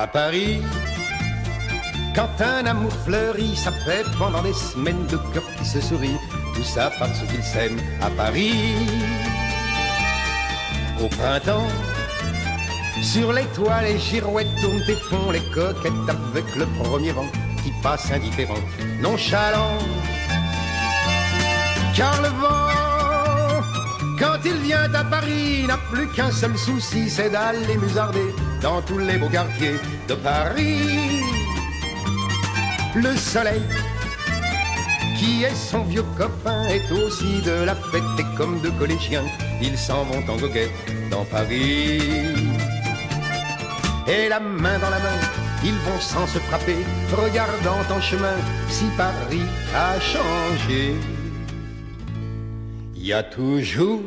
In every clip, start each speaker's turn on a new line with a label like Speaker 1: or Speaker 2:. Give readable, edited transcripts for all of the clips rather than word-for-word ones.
Speaker 1: À Paris, quand un amour fleurit, ça fait pendant des semaines de cœurs qui se sourient. Tout ça parce qu'ils s'aiment à Paris. Au printemps, sur les toits, les girouettes tournent et font les coquettes avec le premier vent qui passe indifférent, nonchalant. Car le vent, quand il vient à Paris, n'a plus qu'un seul souci, c'est d'aller musarder dans tous les beaux quartiers de Paris. Le soleil, qui est son vieux copain, est aussi de la fête et comme deux collégiens, ils s'en vont en goguette dans Paris. Et la main dans la main, ils vont sans se frapper, regardant en chemin si Paris a changé. Il y a toujours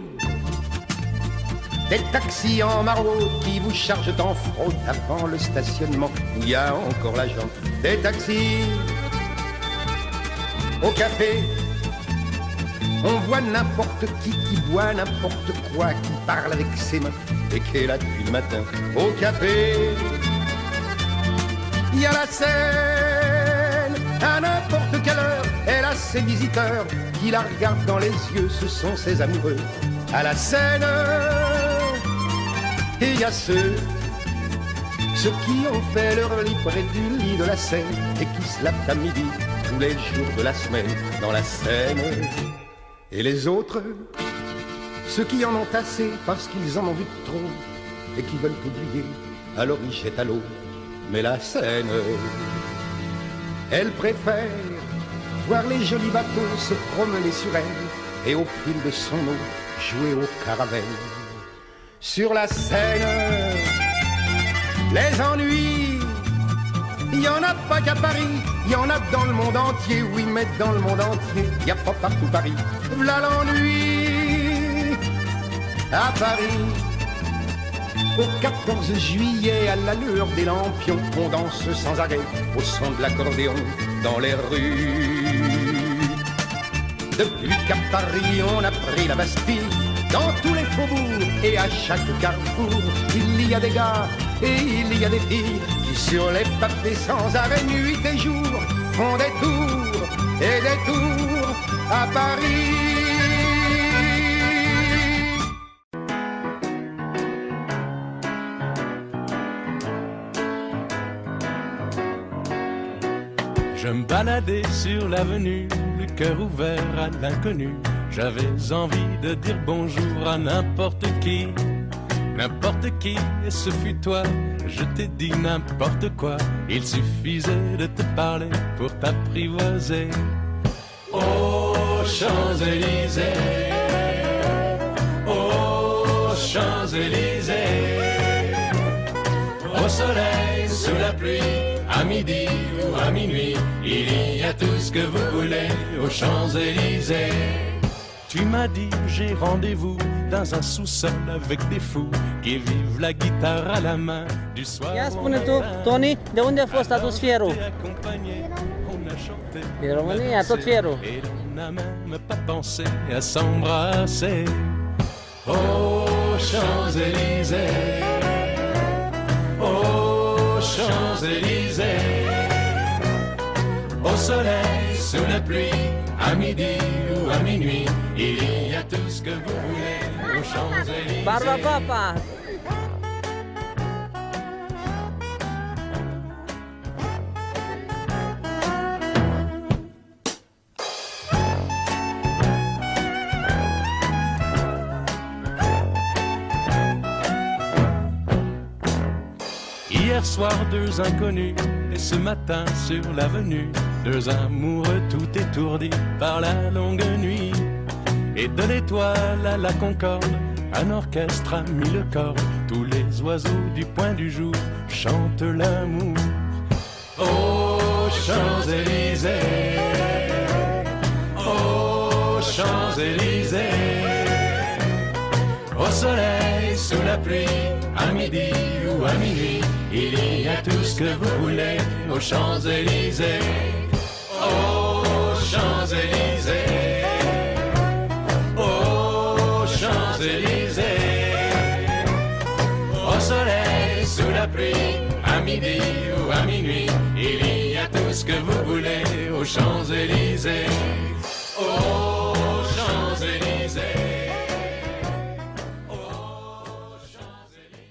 Speaker 1: des taxis en maraude qui vous chargent en fraude avant le stationnement. Il y a encore l'agent des taxis. Au café, on voit n'importe qui boit n'importe quoi, qui parle avec ses mains et qui est là depuis le matin. Au café, il y a la Seine, à n'importe quelle heure, elle a ses visiteurs qui la regardent dans les yeux, ce sont ses amoureux. À la Seine, et il y a ceux qui ont fait leur lit près du lit de la Seine et qui se lavent à midi tous les jours de la semaine dans la Seine. Et les autres, ceux qui en ont assez parce qu'ils en ont vu trop et qui veulent oublier, alors ils jettent à l'eau. Mais la Seine, elle préfère voir les jolis bateaux se promener sur elle et au fil de son eau jouer au caravelle. Sur la Seine, les ennuis, il n'y en a pas qu'à Paris, il y en a dans le monde entier, oui, mais dans le monde entier, il n'y a pas partout Paris. V'là l'ennui à Paris. Au 14 juillet, à l'allure des lampions, on danse sans arrêt au son de l'accordéon dans les rues. Depuis qu'à Paris on a pris la Bastille, dans tous les faubourgs et à chaque carrefour, il y a des gars et il y a des filles qui sur les pavés sans arrêt nuit et jour font des tours et des tours à Paris.
Speaker 2: Je me baladais sur l'avenue, le cœur ouvert à l'inconnu. J'avais envie de dire bonjour à n'importe qui, et ce fut toi. Je t'ai dit n'importe quoi, il suffisait de te parler pour t'apprivoiser. Aux Champs-Élysées, aux Champs-Élysées, au soleil, sous la pluie, à midi ou à minuit, il y a tout ce que vous voulez aux Champs-Élysées. Tu m'as dit j'ai rendez-vous dans un sous-sol avec des fous qui vivent la guitare à la main du soir.
Speaker 3: Ia spune tu, Tony, de unde a fost adus fierul? Din România, tot fierul.
Speaker 2: Et on n'a même pas pensé à s'embrasser. Aux Champs-Élysées, aux Champs-Élysées, au soleil, sous la pluie, à midi ou à minuit, il y a tout ce que vous voulez aux Champs-Élysées.
Speaker 3: Barba Papa!
Speaker 2: Hier soir, deux inconnus, et ce matin sur l'avenue, deux amoureux tout étourdis par la longue nuit. Et de l'étoile à la Concorde, un orchestre a mis le corps. Tous les oiseaux du point du jour chantent l'amour. Aux Champs-Élysées, aux Champs-Élysées, au soleil, sous la pluie, à midi ou à minuit, il y a tout ce que vous voulez aux Champs-Élysées. Aux Champs-Élysées, aux Champs-Élysées, au soleil, sous la pluie, à midi ou à minuit, il y a tout ce que vous voulez aux Champs-Élysées. Aux Champs-Élysées. Aux Champs-Élysées.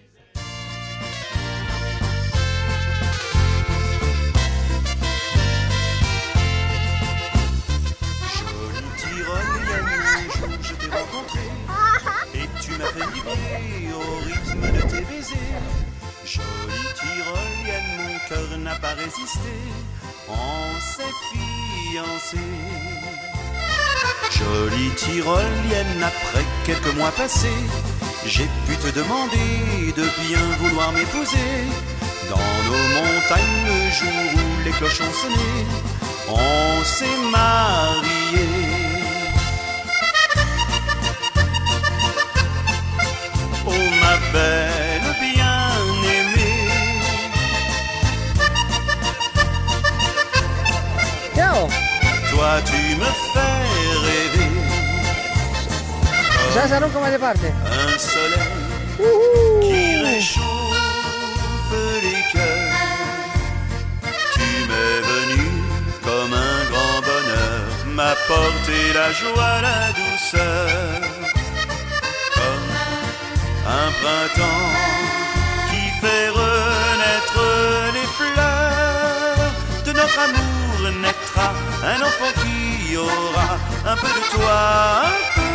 Speaker 4: Jolie tyrolienne, un jour je t'ai rencontré et tu m'as fait vibrer au rythme de tes baisers. Jolie tyrolienne, mon cœur n'a pas résisté, on s'est fiancés. Jolie tyrolienne, après quelques mois passés, j'ai pu te demander de bien vouloir m'épouser. Dans nos montagnes, le jour où les cloches ont sonné, on s'est mariés. Oh ma belle bien-aimée,
Speaker 3: Ciao!
Speaker 4: toi tu me fais rêver
Speaker 3: Già si arunca mai di parte.
Speaker 4: un soleil qui réchauffe les cœurs. Tu m'es venu comme un grand bonheur, m'apporter la joie, la douceur, comme un printemps qui fait renaître les fleurs. De notre amour naîtra un enfant qui aura un peu de toi, un peu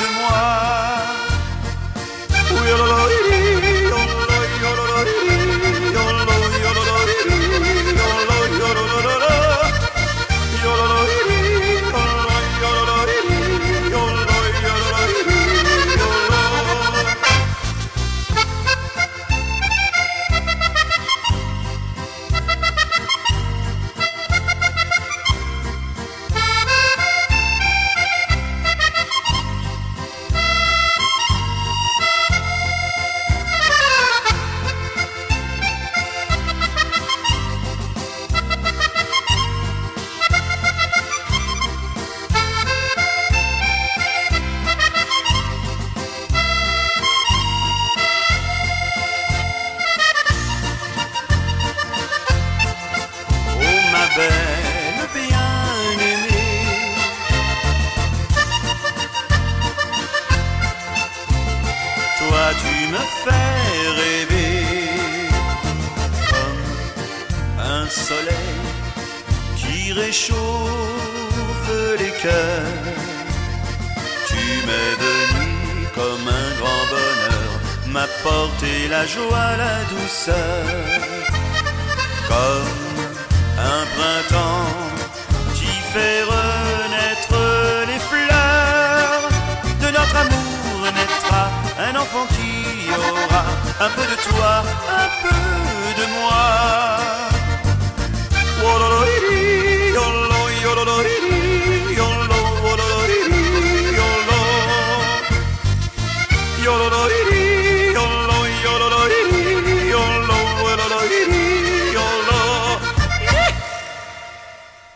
Speaker 4: de moi. Belle bien-aimée, toi tu me fais rêver comme un soleil qui réchauffe les cœurs. Tu m'es venu comme un grand bonheur, m'apporter la joie, la douceur, comme un printemps qui fait renaître les fleurs. De notre amour naîtra un enfant qui aura un peu de toi, un peu de moi. Yolo,